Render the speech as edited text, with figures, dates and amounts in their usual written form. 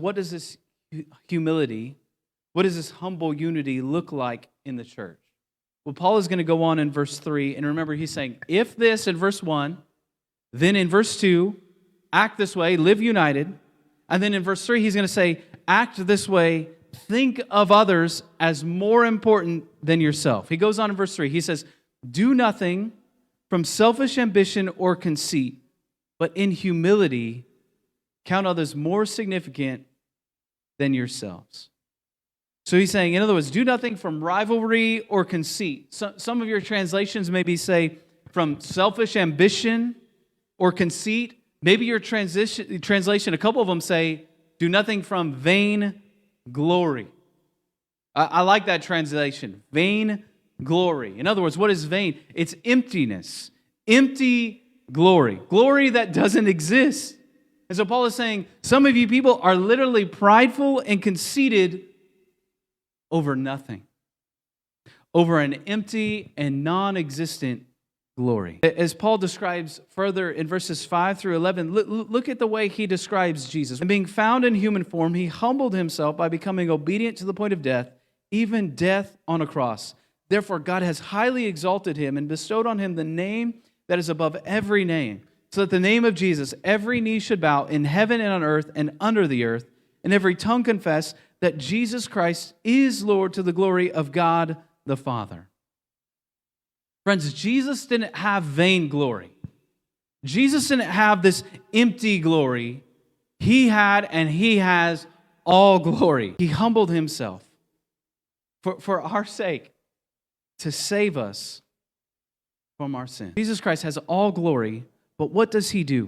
what does this humility, what does this humble unity look like in the church? Well, Paul is going to go on in verse 3, and remember, he's saying, if this in verse 1, then in verse 2, act this way, live united, and then in verse 3, he's going to say, act this way, think of others as more important than yourself. He goes on in verse 3, he says, do nothing from selfish ambition or conceit, but in humility, count others more significant than yourselves. So he's saying, in other words, do nothing from rivalry or conceit. Some of your translations maybe say from selfish ambition or conceit. Maybe your translation, a couple of them say, do nothing from vain glory. I like that translation, vain glory. In other words, what is vain? It's emptiness, empty glory, glory that doesn't exist. And so Paul is saying, some of you people are literally prideful and conceited over nothing, over an empty and non-existent glory. As Paul describes further in verses 5 through 11, look at the way he describes Jesus. And being found in human form, he humbled himself by becoming obedient to the point of death, even death on a cross. Therefore, God has highly exalted him and bestowed on him the name that is above every name, so that the name of Jesus, every knee should bow in heaven and on earth and under the earth, and every tongue confess that Jesus Christ is Lord, to the glory of God the Father. Friends, Jesus didn't have vain glory. Jesus didn't have this empty glory. He had and he has all glory. He humbled himself for our sake to save us from our sin. Jesus Christ has all glory, but what does he do?